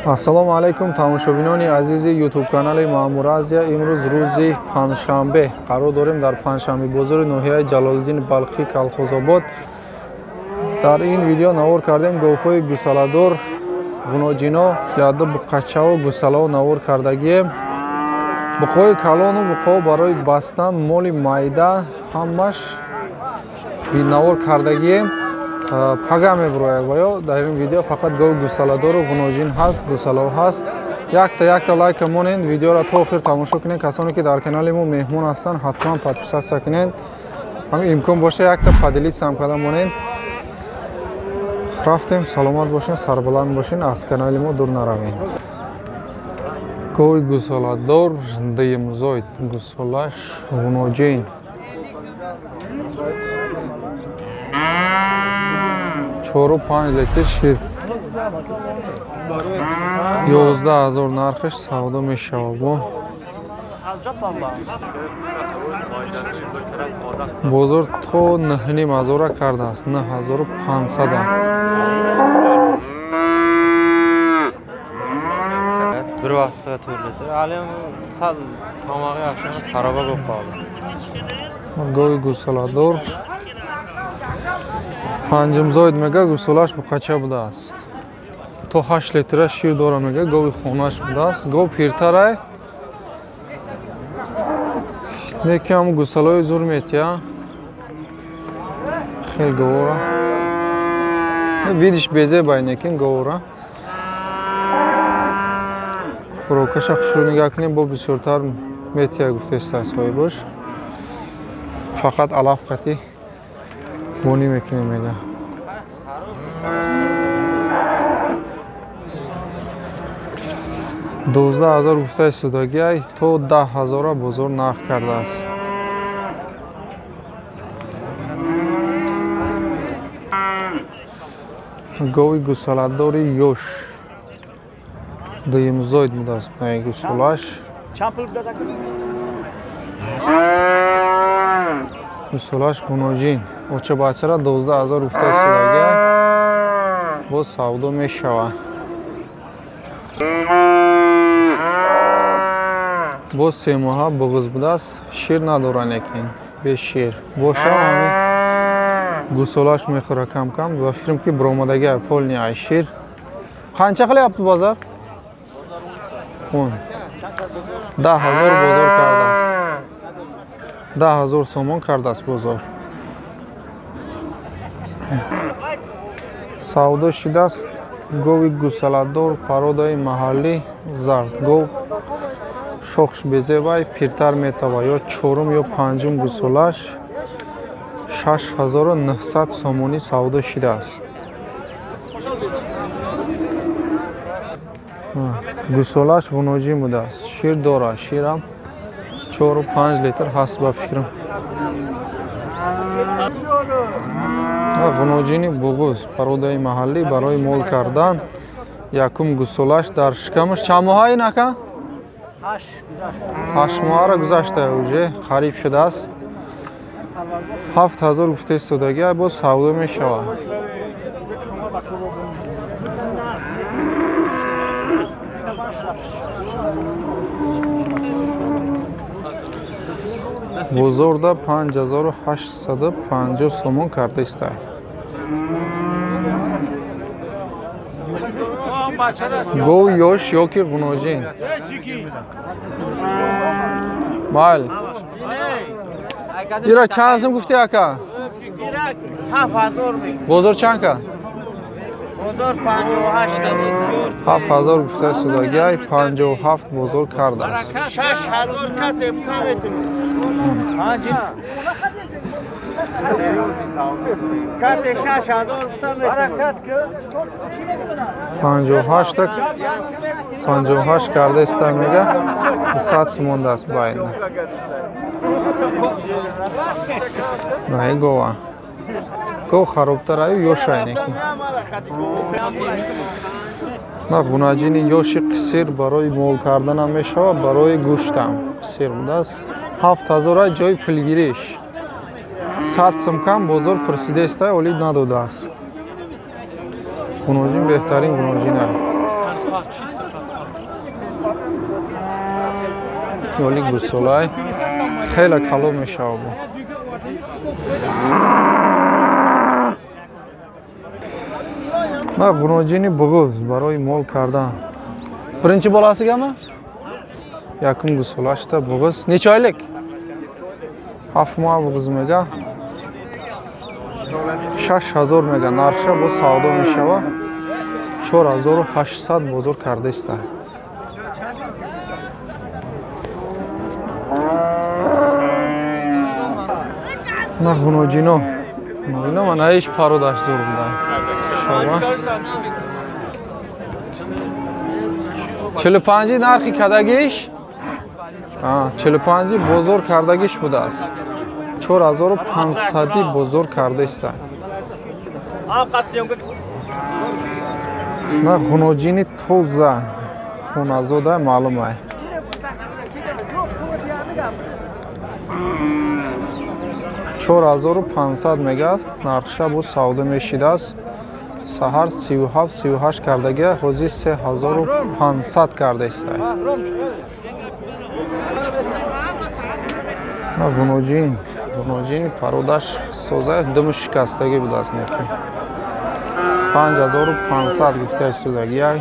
Ассалому алайкум тамошобинони азизи ютуб канали Маъмур Азия. Имрӯз рӯзи панҷшанбе қарор дорем дар панҷшанбе бозори ноҳияи Ҷалолиддин Балхи Калхозобод. Дар ин видео навор кардем говҳои гусаладор, ғуноҷино, яда буқачао гусалао навор кардагием. Буқои калону буқо барои бастан моли майда ҳамаш навор кардагием. Пага мебурояд ва ё дар ин видео фақат гов гусаладору ғуноҷин ҳаст, гусалао ҳаст. Якта лайка монед, видеоро то охир тамошо кунед. Касоне ки дар канали мо меҳмон ҳастанд, ҳатман подписатсия кунед. Ҳамин имкон боша якта падилитсия ҳам карда монед. Рафтем, саломат бошен, сарбуланд бошен, аз канали мо дур наравед. Гови гусаладор, даимзоид, гусалаш, ғуноҷин. 4-5 литр шир 11000 нархш савдо мешавад. Бозор то 9500 кардааст, 9500. Bir vaqtga 4 litr. Alim sal tomog'i yaxshi emas, xaroba bo'lib qoldi. Govi gusalador панҷимзоид мега гусолаш буқача будааст. То 8 литра шир дора мега гови хонаш будааст. Гов пиртарай. Неки ҳам гусалои зур метия. Хел говора. Видиш безебай некин говора. Хурокаша хушру нигah кунем бо бисёртар метия гуфтеста соҳибош. Фақат алаф қати бонӣ мекунем мега. $12000 гуфтаи судагиай то 10000 бозор нарх кардааст. Гови гусаладори ёш даимзоид будааст наи гусалаш. Гусалаш ғуноҷин оча бачара 12000 гуфтаи судагиай бо савдо мешавад. бо 3 моҳа буғз будааст, шир надора некин, бе шир. Боша ҳамин гусалаш мехӯра кам-кам ва фикрам ки биромадагиай полни ай шир. Қанча қиляпти бозор? 10000 бозор кардааст. 10000 сомон кардааст бозор. савдо шудааст гови гусаладор, пародаи маҳаллӣ, зард гов. Шохш безебай пиртар метава ё 4 ё 5 гусалаш 6900 сомонӣ савдо шудааст. Гусалаш ғуноҷин будааст, шир дора, ширам 4-5 литр ҳаст ба фикрам. ғуноҷини буғуз, пародаи маҳаллӣ барои мол кардан. Якум гусалаш дар шикамаш чанд моҳаи нака? 8 моҳара гузашта уже хариб шудааст. 7000 гуфтаи судагиай боз савдо мешавад. бозорда 5850 сомон кардааст. гов ёш ёки ғуноҷин? Майли. Ира чанд сом гуфти ака? 7000 мегӯям. Бозор чанд ка? Бозор 58. 7000 гуфтаи судагиай 57 бозор кардааст. 6000 касе бута метавонад. Касе 6000 бута метавонад. 58 кардааст мега 100 мондаст байна. Наи гова. Гов харобтараю ёшай неки. На ғуноҷини ёши қисир барои мол карданам мешавад, барои гӯштам қисир будааст. 7000 ҷои пулгириш. 100 сом кам бозор пурсидеста олид надодааст. Ғуноҷин беҳтарин ғуноҷин аст. Yo'li gusolay xela kalo meshava bu. Ma g'unojini bug'uz baroy mol kardan. Birinchi bolasigami? Yakın gusolashda bug'uz. Necha oylik? 7 moh bug'uz mega. 6000 mega narxa bu savdo meshava. 4800 bozor karda ista. Ma g'unojino. Ino mana ish parodash zo'rimda. Shoma. 45 narxi kadagish? Ha, 45 bozor kardagish bude ast. 4500 bozor karda ista. Na g'unojini toza. Xunazoda ma'lum ay. $4500 mega narxa bu savdo meshidast. Sahar 37-38 kardaga hozir 3500 karda ista. Na g'unojin parodash so'za dum shikastagi budasini. 5500 gufta istodagi ay.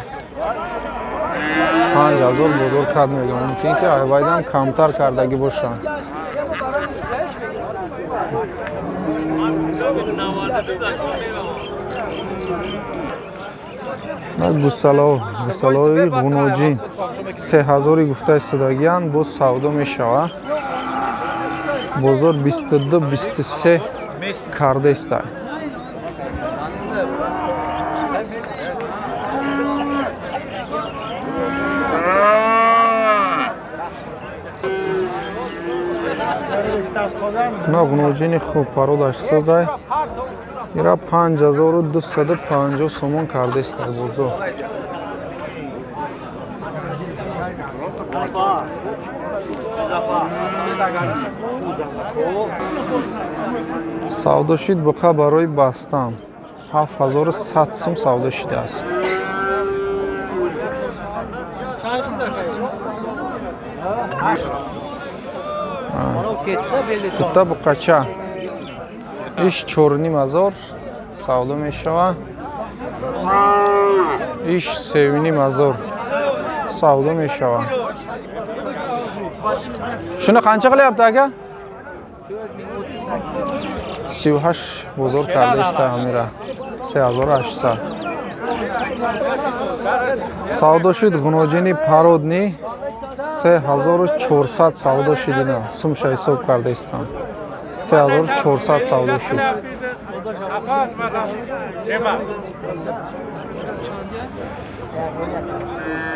5000 bozor kad mega mumkin ki ayvaydan kamtar kardagi bo'lsin. Gusaloyi g'unojin 3000 gufta istodagiyam bu savdo meshava. Bozor 22-23 karda ista. На г'унojini хуб пародаш созай. Ира 5250 сомон карда иста бозор. Savdo shid buqa baroy bastam. 7100 сом savdo shidast. Tuta buqacha. Ish 4500 savdo meshava. Ish 3500 savdo meshava. Shuni qancha qilyapti aka? 38 bozor karda ista amira. 3800. Savdo shid g'unojini parodni 3400 savdo shidina. Sumsha hisob karda istam. 3400 savdo shid.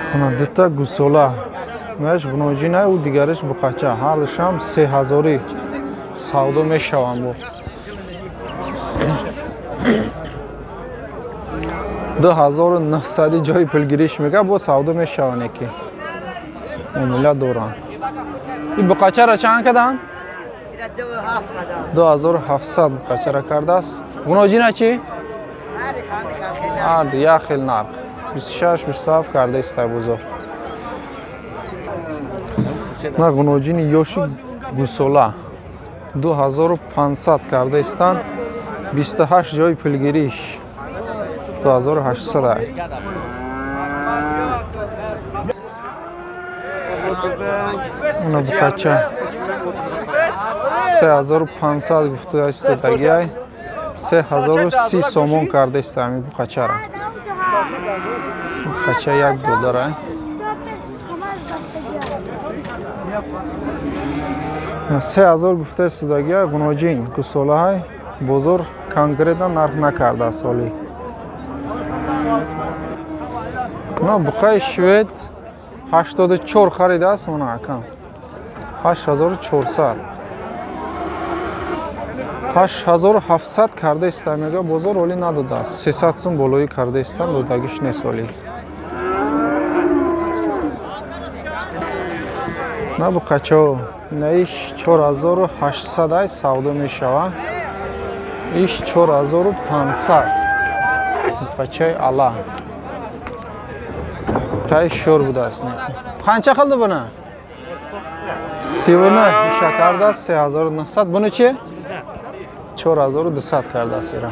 Xona dita gusola. Mesh g'unojina u digarish buqacha. Har sham 3000 savdo meshavam bu. 2900 joy pul girish mega bu savdo meshavane ki. Umila doran. Bu buqacha ra chankadan? 2700 buqacha ra kardas. G'unojina chi? Ardi yaxil narx. 26-27 karda istay bozor. Na g'unojini yoshi gusola 2500 karda istan 28 joy pul girish 2800. Ona buqacha 3500 gufta istodagi ay 3030 somon karda istami buqacha ra. Buqacha $1 ay. 3000 gufta istodagi ay g'unojin gusola ay bozor konkretan narx nakarda soli. Na buqay shved 84 xaridas ona akam. 8400. 8700 karda istamiga bozor oli nadoda. 300 сом болои карда истан додагиш несоли. На буқачо наиш 4800 ай савдо мешава. Иш 4500. Буқачай ала. Qay sho'r budasini. Qancha qildi buni? Sivini shakarda 3900. Bunichi? 4200 kardasira.